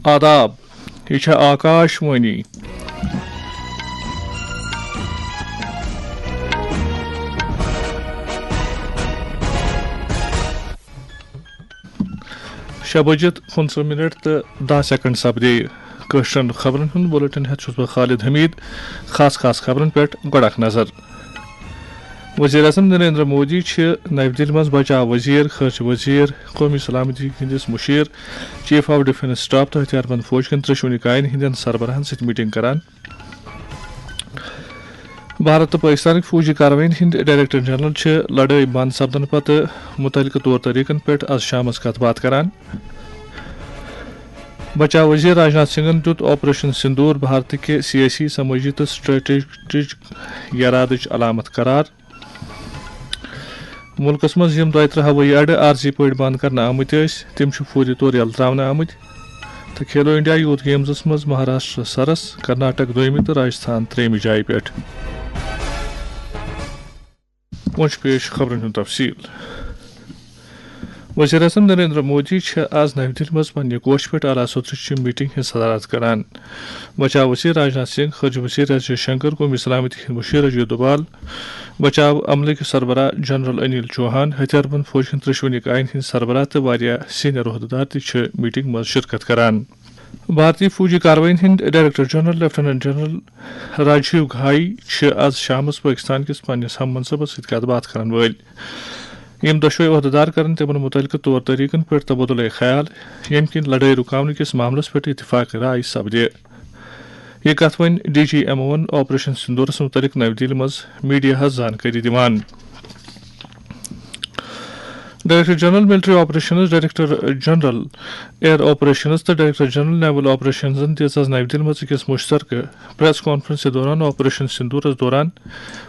آداب یہ چھا آکاش وانی شے بجت 15 منٹ تو 10 سیکنڈ سپدے کشرن خبرن ہند بلٹن ہیت چھس بہ خالد حمید خاص خبرن پہ گۄڈٕ نظر وزیر اعظم نریندر مودی نئی دہلی مز بچاؤ وزیر خرچ وزیر قومی سلامتی ہندس مشیر چیف آف ڈیفنس سٹاف تو ہتھیار بند فوج کن ترشونی کائن ہندین سربراہن ست میٹنگ کران بھارت تو پاکستان فوجی کاروائین ہند ڈائریکٹر جنرل لڑائی بند سپدن پتہ متعلقہ طور طریقن پہ آز شام کت بات کران بچاؤ وزیر راجناتھ سنگھن دیت آپریشن سندور بھارت کے سیاسی سماجی تو سٹریٹجک یرادچ علامت قرار ملکس مز یم 23 ہوئی اڈہ عارضی پہ بند کرنے آمت تم فوری طور یل ترٛاونہٕ آمت تو کھیلو انڈیا یوتھ گیمزس مز مہاراشٹر سرس کرناٹک دویمہ تو راجستھان ترٛیٚیمہِ جایہِ پٮ۪ٹھ وۄنۍ پیش خبرن ہُنٛد تفصیل وزیر اعظم نریندر مودی آز نئی دہلی مز پنہ کوش پہ اعلیٰ صدرچ میٹنگ ہز صدارت کران بچاؤ وزیر راجناتھ سنگھ خرچ وزیر ایس جے شنکر قومی سلامتی ہند مشیر اجے دوبال بچاؤ عملہ سربراہ جنرل انل چوہان ہتھیار بند فوج ہند ترشونی کائن ہند سربراہ تو واریاہ سینئر عہدیدار تہ میٹنگ مز شرکت کران بھارتی فوجی کاروائین ہند director general lieutenant general Rajiv Ghai آز شام پاکستان کس پنس ہم منصبس ست کت بات کرن ول یم دشوے عہدیدار کرن تمن متعلقہ طور طریقن پہ تبادلہ خیال یم کن لڑائی رکاون کس معاملس پہ اتفاق رائے سپدے یہ کت ون D G M O operation سندورس متعلق نئی دہلی مز میڈیا زانکاری دِوان director general military operations director general air operations تو ڈائریکٹر جنرل نیول آپریشنزن دِژ آز نئی دہلی مز أکِس مشترکہ پریس کانفرنس دوران آپریشن سندورس دوران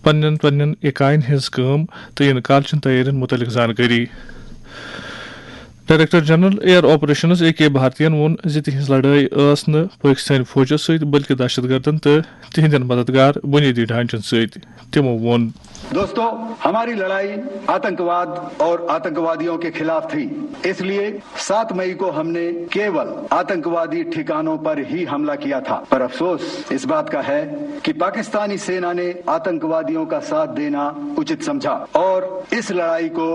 پنن اکائن ہز کٲم تو ینہٕ کالچن تیارین متعلق زانکاری ڈائریکٹر جنرل ایئر آپریشنز اے کے بھارتین وون تہذ لڑائی ٲس نہٕ پاکستانی فوجس ست بلکہ دہشت گردن تو تہندین مددگار بنیادی ڈھانچن ست تمو وون دوستو ہماری لڑائی آتنکواد اور آتنکوادیوں کے خلاف تھی اس لیے 7 مئی کو ہم نے کیول آتنکوادی ٹھکانوں پر ہی حملہ کیا تھا پر افسوس اس بات کا ہے کہ پاکستانی سینا نے آتنکوادیوں کا ساتھ دینا اچت سمجھا اور اس لڑائی کو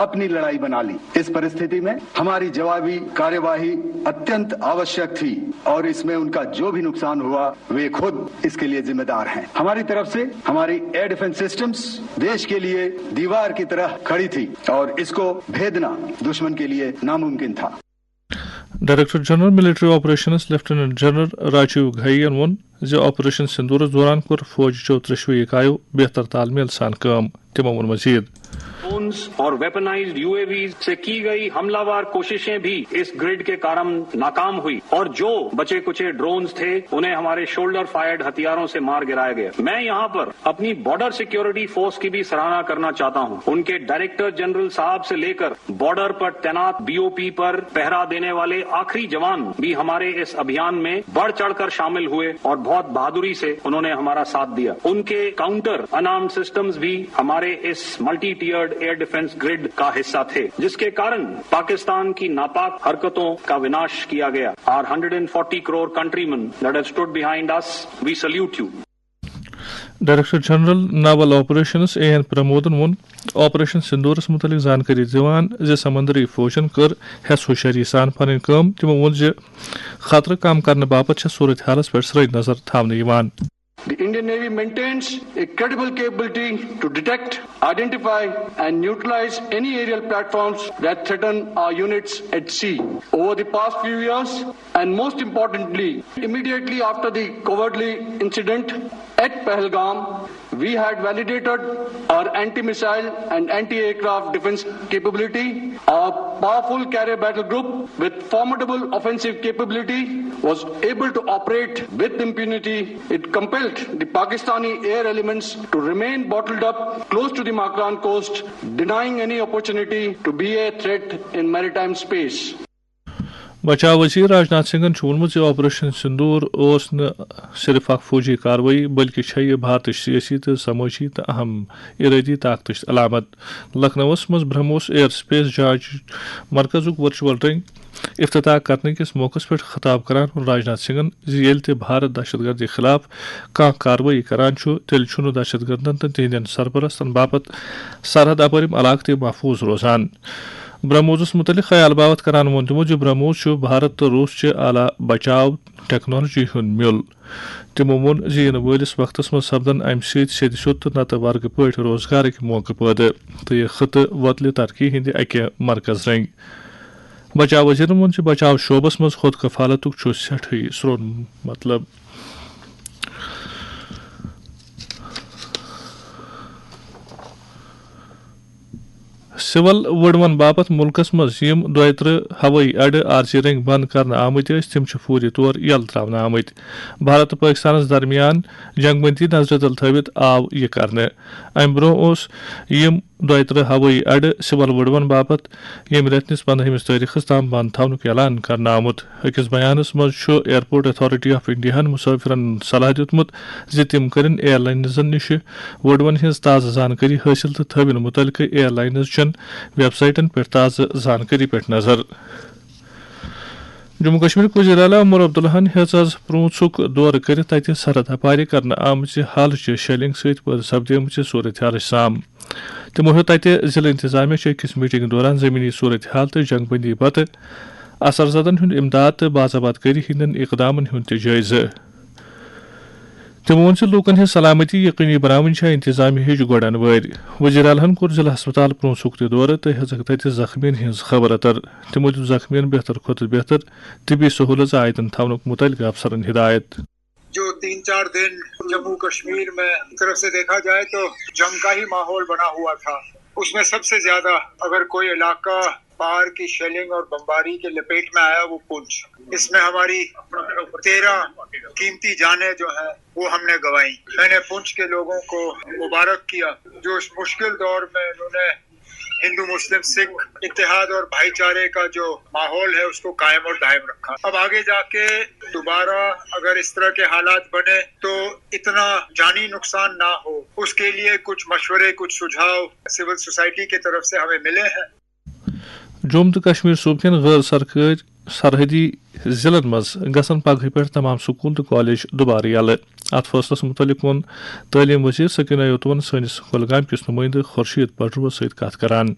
اپنی لڑائی بنا لی اس پرستھتی میں ہماری جوابی کارروائی اتنت آوشک تھی اور اس میں ان کا جو بھی نقصان ہوا وہ خود اس کے لیے ذمہ دار ہیں ہماری طرف سے ہماری ایئر ڈیفنس سسٹمز دیش کے لیے دیوار کی طرح کھڑی تھی اور اس کو بھیدنا دشمن کے لیے ناممکن تھا director general military operations lieutenant general Rajiv گھائین وون آپریشن سندورس دوران کور فوج چو ترشوے اکایو بہتر تال میل سان کام تمو وون مزید اور ویپنائزڈ یو اے ویز سے کی گئی حملہ وار کوششیں بھی اس گرڈ کے کارم ناکام ہوئی اور جو بچے کچے ڈرونز تھے انہیں ہمارے شولڈر فائرڈ ہتھیاروں سے مار گرایا گیا میں یہاں پر اپنی بارڈر سیکیورٹی فورس کی بھی سراہنا کرنا چاہتا ہوں ان کے ڈائریکٹر جنرل صاحب سے لے کر بارڈر پر تعینات بی او پی پر پہرا دینے والے آخری جوان بھی ہمارے اس ابھیان میں بڑھ چڑھ کر شامل ہوئے اور بہت بہادری سے انہوں نے ہمارا ساتھ دیا ان کے کاؤنٹر انارمڈ سسٹمز بھی ہمارے اس multi tiered air defence grid کا حصہ تھے جس کے کارن پاکستان کی ناپاک حرکتوں کا وناش کیا گیا اور 140 crore countrymen that have stood behind us we salute you director general naval operations A N پرمودن وون آپریشن سندورس متعلق زانکاری دِوان سمندری فوجن کر حیث ہوشیاری سان پنن کام تمو وون خطرہ کم کرنے باپت صورت حالس پہ سرے نظر تھاونہٕ یوان The Indian Navy maintains a credible capability to detect, identify and neutralize any aerial platforms that threaten our units at sea. Over the past few years, and most importantly, immediately after the cowardly incident at Pahalgam, we had validated our anti-missile and anti-aircraft defense capability. Our powerful carrier battle group with formidable offensive capability was able to operate with impunity. It compelled the Pakistani air elements to remain bottled up close to the Makran coast, denying any opportunity to be a threat in maritime space. بچاؤ وزیر Rajnath سنگھن وونمت operation sindoor صرف اخ فوجی کاروائی بلکہ یہ بھارت سیاسی تو سماجی تو اہم ارادی طاقت علامت لکھنؤس مز برہموس ایئر سپیس جہاز مرکز ورچوئل رنگ افتتاح کرنے کس موقع پہ خطاب کران راجناتھ سنگھن یل تہ بھارت دہشت گردی خلاف کھانا کاروٲیی کران تیل چھُنہٕ دہشت گردن تہٕ تہندین سرپرستن باپت سرحد اپرم علاقہٕ تہ محفوظ روزان. برہموس متعلق خیال باوت کران وون تمو برہموس بھارت تو روس چہ اعلی بچاؤ ٹیکنالوجی ہند مل. تمو وون ینہٕ وٲلس وقتس منٛز سپدن امہ سۭتۍ سیٚدِ سیوٚد تہٕ نتہٕ ورگہٕ پٲٹھۍ روزگارٕکۍ موقعہٕ پٲدٕ تہٕ یہِ خطہٕ وۄتلہِ ترقی ہٕنٛدِ اکہِ مرکز رنٛگۍ. بچاو وزیرن وون بچاو شعبس منٛز خود کفالتُک چھُ سٮ۪ٹھٕے سرٛوٚن مطلب. سول وڑون باپت ملکس مز یم 32 ہوٲیی اڈٕ عارضی رنگ بند کرنہٕ آمٕتۍ ٲسۍ تم چھِ فوری طور یلہٕ تراونہٕ آمٕتۍ. بھارت تہٕ پٲکستانس درمیان جنگ بندی نظرِ تل تھٲوِتھ آو یہِ کرنہٕ. امہِ برونٛہہ اوس یم 32 ہوٲیی اڈٕ سول وڑون باپت ییٚمہِ رٮ۪تہٕ 15 تٲریخس تام بند تھاونُک اعلان کرنہٕ آمُت. أکِس بیانس منٛز چھُ ایئرپورٹ اتھارٹی آف انڈیاہن مسٲفرن صلاح دِیُتمُت زِ تِم کٔرِن ایئر لاینزن نِش وڑون ہٕنٛز تازٕ زانکٲری حٲصِل تہٕ تھٲوِن مُتعلقہٕ ایئر لاینز چٮ۪ن ویب سائٹن پہ تازہ زانکاری پہ نظر. جموں کشمیر وزیر اعلیٰ عمر عبداللہن ہیژ آز پرٛوٗنٛژُک دورٕ کٔرِتھ تتہِ سرحد اپارِ کرنہٕ آمٕژ حالٕچہِ شیلنگ سۭتۍ پٲدٕ سپدیمٕژ صوٗرت حالٕچ سام. تِمو ہیوٚت تتہِ ضلعہٕ انتظامیہ چہِ أکِس میٹنگ دوران زمینی صوٗرت حال تہٕ جنگ بندی پتہٕ اثر زدن ہُنٛد امداد تہٕ باضابط کٲری ہٕنٛدٮ۪ن اقدامن ہُنٛد تہِ جٲیزٕ. تمو وون لوٗکن ہٕنٛز سلامتی یقینی بناوٕنۍ چھےٚ انتظامیہ ہٕچ گۄڈن وٲرۍ. وزیر اعلیٰ کوٚر ضلع ہسپتال پرٛوٗنٛژُک تہِ دورٕ تہٕ ہیژکھ تتہِ زخمیَن ہٕنٛز خبر اتر. تمو دیُت زخمیَن بہتر کھۄتہٕ بہتر طبی سہوٗلت عایتن تھاونُک متعلقہٕ افسرن ہدایت. جو 3-4 دن جموں کشمیر میں طرف سے دیکھا جائے تو جنگ کا ہی ماحول بنا ہوا تھا. اس میں سب سے زیادہ اگر کوئی علاقہ باہر کی شیلنگ اور بمباری کے لپیٹ میں آیا وہ پونچھ. اس میں ہماری 13 قیمتی جانیں جو ہیں وہ ہم نے گنوائی. میں نے پونچھ کے لوگوں کو مبارک کیا جو اس مشکل دور میں انہوں نے ہندو مسلم سکھ اتحاد اور بھائی چارے کا جو ماحول ہے اس کو قائم اور دائم رکھا. اب آگے جا کے دوبارہ اگر اس طرح کے حالات بنے تو اتنا جانی نقصان نہ ہو اس کے لیے کچھ مشورے کچھ سجھاؤ سول سوسائٹی کی طرف سے ہمیں ملے ہیں. جوم تو کشمیر صوبکین غیر سرحدی ضلعن مز گژھن پگہہ پہ تمام سکول تو کالج دوبارٕ یلہٕ. اتھ فٲصلس متعلق ووٚن تعلیٖم وزیر سکینہ یوتون سٲنِس کۄلگامہِ کِس نُمٲیندٕ خورشید پٹروَس سۭتۍ کتھ کران.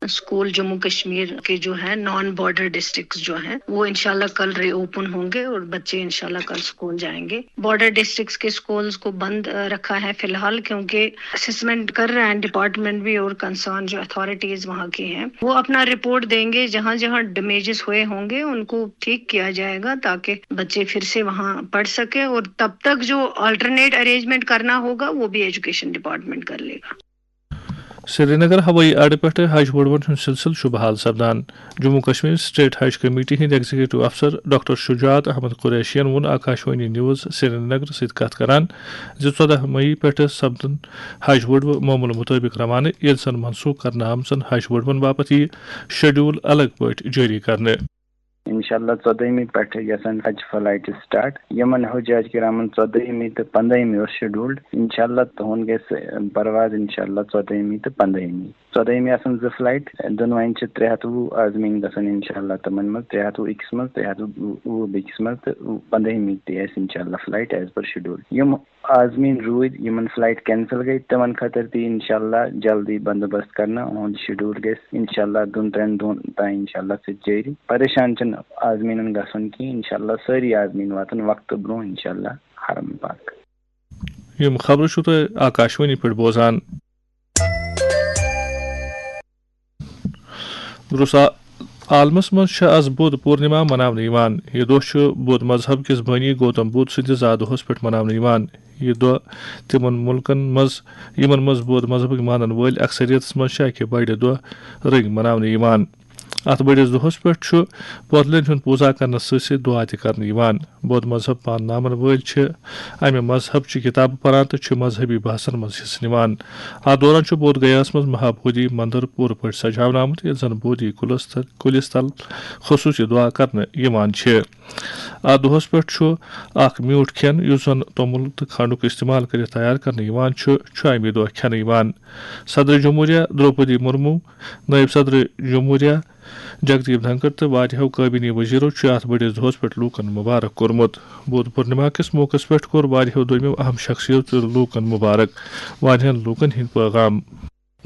اسکول جموں کشمیر کے جو ہیں نان بارڈر ڈسٹرکٹس جو ہیں وہ انشاءاللہ کل ری اوپن ہوں گے اور بچے انشاءاللہ کل اسکول جائیں گے. بارڈر ڈسٹرکٹس کے اسکولس کو بند رکھا ہے فی الحال کیونکہ اسسمنٹ کر رہے ہیں ڈپارٹمنٹ بھی اور کنسرن جو اتھارٹیز وہاں کی ہیں وہ اپنا رپورٹ دیں گے. جہاں جہاں ڈیمیجز ہوئے ہوں گے ان کو ٹھیک کیا جائے گا تاکہ بچے پھر سے وہاں پڑھ سکے اور تب تک جو آلٹرنیٹ ارینجمنٹ کرنا ہوگا وہ بھی ایجوکیشن ڈپارٹمنٹ کر لے گا. سری نگر ہوٲیی اڈٕ پٮ۪ٹھ حج بوڑون ہُنٛد سلسلہٕ چھُ بحال سپدان. جموں کشمیر سٹیٹ حج کمیٹی ہٕنٛدۍ ایگزیکٹو افسر ڈاکٹر شجاعت احمد قریشین ووٚن آکاشوانی نیوز سری نگر سۭتۍ کتھ کران زِ 14 مئی پٮ۪ٹھ سپدن حج وڑوٕ معموٗلہٕ مُطٲبق روانہٕ ییٚلہِ زن منسوخ کرنہٕ آمژن حج وڑوَن باپتھ یہِ شیڈول الگ پٲٹھۍ جٲری کرنہٕ. انشاءاللہ 14 پٮ۪ٹھ گژھن حج فلائٹ سٹارٹ. یمن حجاج کرامن 14 تہٕ 15 اوس شیڈولڈ. انشاءاللہ تہنٛد گژھِ پرواز انشاءاللہ 14 تہٕ 15. 14 آسن 2 فلائٹ دۄنوَے چھِ 320 آزمیٖن گژھن انشاءاللہ تِمن منٛز 320 أکِس منٛز 320 بیٚکِس منٛز تہٕ 15 تہِ آسہِ انشاءاللہ فلائٹ ایز پر شیڈول. یم آزمیٖن روٗدۍ یمن فلائٹ کینسل گٔے تِمن خٲطرٕ تہِ انشاءاللہ جلدی بندوبست کرنہٕ. اُہُنٛد شیڈول گژھِ انشاءاللہ 2-3 دۄہن تانۍ انشاءاللہ سۭتۍ جٲری. پریشان چھِنہٕ آزمیٖنن گژھُن کینٛہہ. انشاءاللہ سٲری آزمیٖن واتن وقتہٕ برونٛہہ انشاءاللہ حرم پاک. یم خبرٕ چھِو تُہۍ آکاشوانی پٮ۪ٹھ بوزان. عالمس مز آز بدھ پورنما مناونہٕ یوان. یہ دۄہ چھُ بدھ مذہب کِس بٲنی گوتم بدھ سٕنٛدِس زا دۄہس پٮ۪ٹھ مناونہٕ یوان. یہ دۄہ تمن ملکن مز یمن مز بدھ مذہبٕکۍ مانن وٲلۍ اکثریتس مز اکہِ بڑِ دۄہ رٔنگۍ مناونہٕ یوان. اتھ بٔڑِس دۄہس پٮ۪ٹھ چھُ پۄتلن ہُنٛد پوٗزا کرنس سۭتۍ سۭتۍ دُعا تہِ کرنہٕ یوان. بودھ مذہب پانناون وٲلۍ چھِ امہِ مذہب چہِ کِتابہٕ پران تہٕ چھِ مذہبی بحثن منٛز حصہٕ نِوان. اتھ دوران چھُ بودھ گیاہس منٛز مہابودھی مندر پوٗرٕ پٲٹھۍ سجاونہٕ آمُت ییٚلہِ زن بودھی کُلِس تل خصوٗصی دُعا کرنہٕ یوان چھِ. اتھ دۄہس پٮ۪ٹھ چھُ اکھ میوٗٹھ کھٮ۪ن یُس زن توٚمُل تہٕ کھنٛڈُک استعمال کٔرِتھ تیار کرنہٕ یوان چھُ امہِ دۄہ کھٮ۪نہٕ یوان. صدر جمہوٗریہ درٛوپدی مُرموٗ نٲیِب صدر جمہوٗریہ جگدیپ دھنکر تو واریاہو کابینی وزیرو ات بڑس دہس پہ لوکن مبارک کورمت. بود پورنما کس موقع پہ کور واریاہو دویمو اہم شخصیتو لوکن مبارک. واریاہن لوکن ہند پیغام.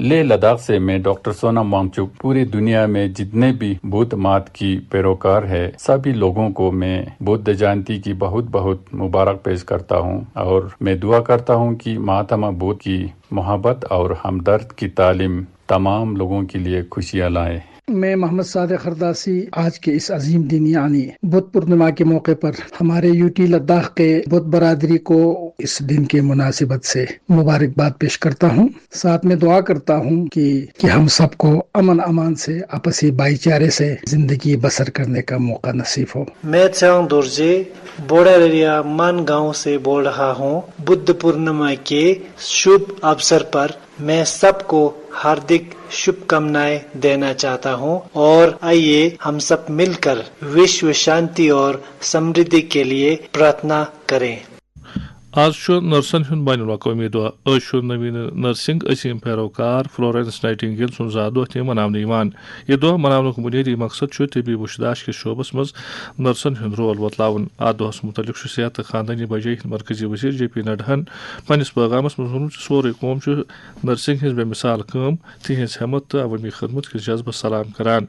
لیہ لداخ سے میں ڈاکٹر سونم وانگچک پوری دنیا میں جتنے بھی بدھ مت کی پیروکار ہے سبھی لوگوں کو میں بدھ جینتی کی بہت بہت مبارک پیش کرتا ہوں اور میں دعا کرتا ہوں کہ مہاتما بدھ کی محبت اور ہمدرد کی تعلیم تمام لوگوں کے لیے خوشیاں لائے. میں محمد صادق خرداسی آج کے اس عظیم دن یعنی بدھ پورنما کے موقع پر ہمارے یوٹی لداخ کے بدھ برادری کو اس دن کے مناسبت سے مبارکباد پیش کرتا ہوں. ساتھ میں دعا کرتا ہوں کہ ہم سب کو امن امان سے آپسی بھائی چارے سے زندگی بسر کرنے کا موقع نصیب ہو. میں چاؤں دورجے بوڑاریا مان گاؤں سے بول رہا ہوں. بدھ پورنما کے شبھ اوسر پر میں سب کو ہاردک شبھ کامنائیں دینا چاہتا ہوں اور آئیے ہم سب مل کر وشو شانتی اور سمردھی کے لیے پرارتھنا کریں. آج نرسن ہند بین الاقوامی دہ. آج نوین نرسنگ عظیم پیروکار فلورینس نائٹنگیل سن زا دہ تہ مناونہ. یہ دہ مناونک بنیادی مقصد طبی وشداش کس شعبس مز نرسن ہند رول وتلاون. ات دہس متعلق صحت تو خاندانی بجائی مرکزی وزیر جے پی نڈاہن پنس پیغامس مز ووٚن سورے قوم نرسنگ ہز بے مثال کام تہذ ہمت تو عوامی خدمت کس جذبس سلام کران.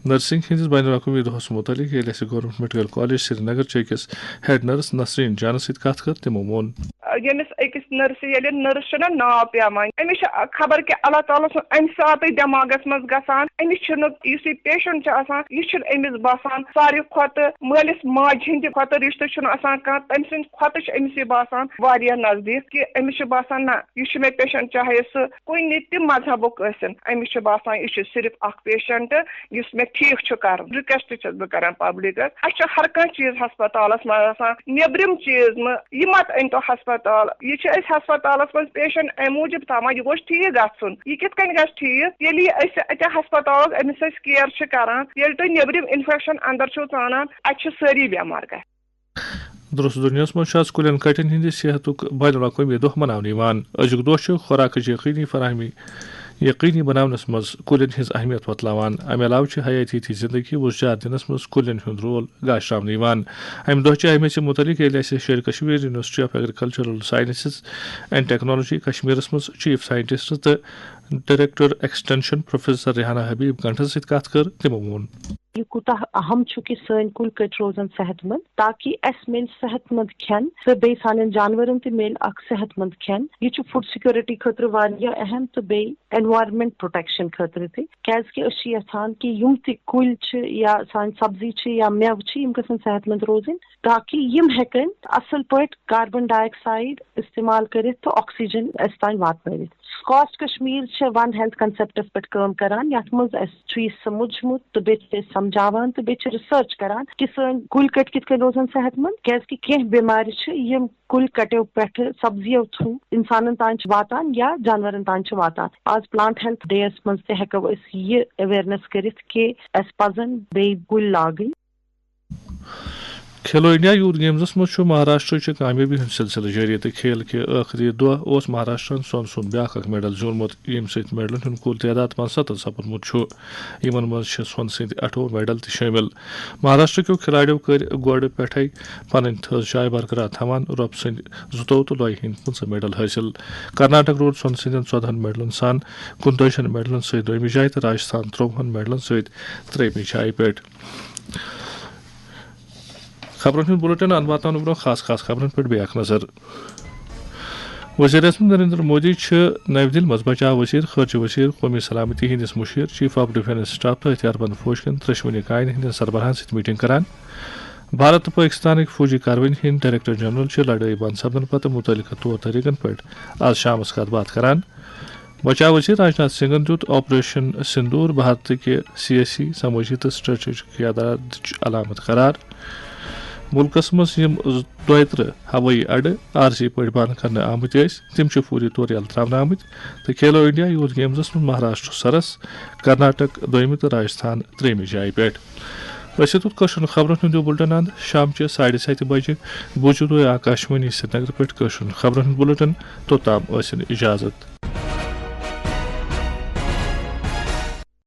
نرسنگ ہندس بین الاقوامی دہس متعلق یل اس گورنمنٹ میڈیکل کالج سری نگر چہ أکس ہیڈ نرس نسرین جان ست کت کر تمو ووٚن یمس أکس نرس ییٚلہِ نرس چھُنہ ناو پیوان أمِس چھِ خبر کہِ اللہ تعالیٰ سُنٛد اَمہِ ساتہٕ دٮ۪ماغس منٛز گژھان أمِس چھُنہٕ یُس یہِ پیشنٹ چھُ آسان یہِ چھُنہٕ أمِس باسان ساروی کھۄتہٕ مٲلِس ماجہِ ہٕنٛدِ کھۄتہٕ رِشتہٕ چھُنہٕ آسان کانٛہہ تٔمۍ سٕنٛدِ کھۄتہٕ چھُ أمِس یہِ باسان واریاہ نزدیٖک کہِ أمِس چھُ باسان نہ یہِ چھُ مےٚ پیشنٹ چاہے سُہ کُنہِ تہِ مذہبُک ٲسِن أمِس چھُ باسان یہِ چھُ صرف اکھ پیشنٹ یُس مےٚ ٹھیٖک چھُ کرُن. رِکویسٹ چھَس بہٕ کران پبلکس اَسہِ چھُ ہر کانٛہہ چیٖز ہسپتالس منٛز آسان نیبرِم چیٖز نہٕ یہِ مت أنۍتو ہسپتال. یہِ چھِ أسۍ ہسپتالس منٛز پیشنٹ امہِ موٗجوٗب تھاوان یہِ گوٚژھ ٹھیٖک گژھُن. یہِ کِتھ کٔنۍ گژھِ ٹھیٖک ییٚلہِ یہِ أسۍ اتہِ ہسپتالس أمِس أسۍ کیر چھِ کران. ییٚلہِ تُہۍ نیبرِم انفیکشن اندر چھِو ژانان اتہِ چھِ سٲری بیمار گژھان. درست دنیا مز کلین کٹین ہند صحت بین الاقوامی دہ مناونہ. ازیک دہ خوراکچ یقینی فراہمی یقینی بناونس مز کلین ہز اہمیت وتلاوان. امہ علاوہ حیاتیتی زندگی وسعت دنس مز کلین ہند رول گاشراونہ. امہ دہ اہمیت متعلق یل Sher Kashmir university of agricultural sciences and technology Kashmir's مز چیف سائنٹسٹ تو director extension professor Rehana Habib گنٹھس ست کت کر تمو ووٚن یہ کوتاہ اہم چھُ کہ سٲنۍ کُلۍ کٔٹۍ روزن صحت مند تاکہ اس مل صحت مند کھٮ۪ن تہٕ بیٚیہِ سانٮ۪ن جانورن تہِ مل اکھ صحت مند کھٮ۪ن. یہ چھُ فوڈ سیکورٹی خٲطرٕ واریاہ اہم تہٕ بیٚیہِ انوارمنٹ پروٹیکشن خٲطرٕ تہِ کیازکہِ أسۍ چھِ یژھان کہ یم تہِ کُلۍ چھِ یا سانہِ سبزی چھِ یا مٮ۪وٕ چھِ یم گژھن صحت مند روزٕنۍ تاکہ یم ہٮ۪کن اصل پٲٹھۍ کاربن ڈائی آکسائڈ استعمال کٔرِتھ تہٕ آکسیجن اسہِ تانۍ واتنٲوِتھ. کاسٹ کشمیر چھِ ون ہیلتھ کنسپٹس پٮ۪ٹھ کٲم کران یتھ منٛز اسہِ چھُ یہِ سمجھمُت تہٕ بیٚیہِ چھِ أسۍ سمجھاوان تہٕ بیٚیہِ چھِ رِسٲرچ کران کہ سٲنۍ کُلۍ کٔٹۍ کِتھ کٔنۍ روزن صحت مند کیازکہِ کینٛہہ بٮ۪مارِ چھِ یم کُلۍ کٹیو پٮ۪ٹھٕ سبزیو تھرو انسانن تانۍ چھِ واتان یا جانورن تانۍ چھِ واتان. آز پلانٹ ہیلتھ ڈے یس منٛز تہِ ہٮ۪کو أسۍ یہِ اویرنس کٔرِتھ کہ اسہِ پزن بیٚیہِ کُلۍ لاگٕنۍ. کھیلو انڈیا یوتھ گیمزس مز مہاراشٹر کامیابی ہند سلسلہ جاری تو کھیل کے آخری دہ مہاراشٹرن سون بیاکھ اکھ میڈل زیونمت یم ست میڈلن ہند کل تعداد 65 سپدمت یمن مز سون سند 28 میڈل تہ شامل. مہاراشٹر کیو کھلاڑیو کر گوڑ پٮ۪ٹھے پنن تھز جائے برقرار تھوان رۄب سند 22 تو لویہ ہند 15 میڈل حاصل. کرناٹک روٗد سون سندین 14 میڈلن سان 29 میڈلن ست دویمہِ جایہِ تو راجستھان 53 میڈلن ست ترٛیٚیمہِ جایہِ پٮ۪ٹھ. خبرن ہند بلٹن ان واتن برو خاص خبرن پہ بیاکھ نظر. وزیر اعظم نریندر مودی نئی دل مز بچاؤ وزیر خارجہ وزیر قومی سلامتی ہندس مشیر چیف آف ڈیفینس سٹاف تو ہتھیار بند فوج کن ترشونی کائن ہند سربراہن ست میٹنگ کران. بھارت تو پاکستان فوجی کاروٲیی ہند ڈائریکٹر جنرل لڑائی بند سپدن پتہ متعلقہ طور طریقن پہ آج شام کت بات کران. بچاؤ وزیر راجناتھ سنگھن دیت آپریشن سندور بھارت کے سیاسی سمٲجی تو سٹریٹجک قیادت علامت قرار. ملکس مز یم 32 ہوٲیی اڈٕ عارضی پٲٹھۍ بند کرنہٕ آمٕتۍ تم فوری طور یلہٕ ترٛاونہٕ آمٕتۍ تہٕ کھیلو انڈیا یوتھ گیمزس منٛز مہاراشٹر سرس کرناٹک دویمہِ تہٕ راجستھان ترٛیٚیمہِ جایہِ پٮ۪ٹھ. أسۍ توٚت کٲشُر خبرن ہُنٛد یہِ بُلٹن اند شام 7:30 بجے بوٗزِو تُہۍ آکاشوانی سری نگر پٮ۪ٹھ کٲشُر خبرن ہُنٛد بُلٹن توٚتام ٲسِن اجازت.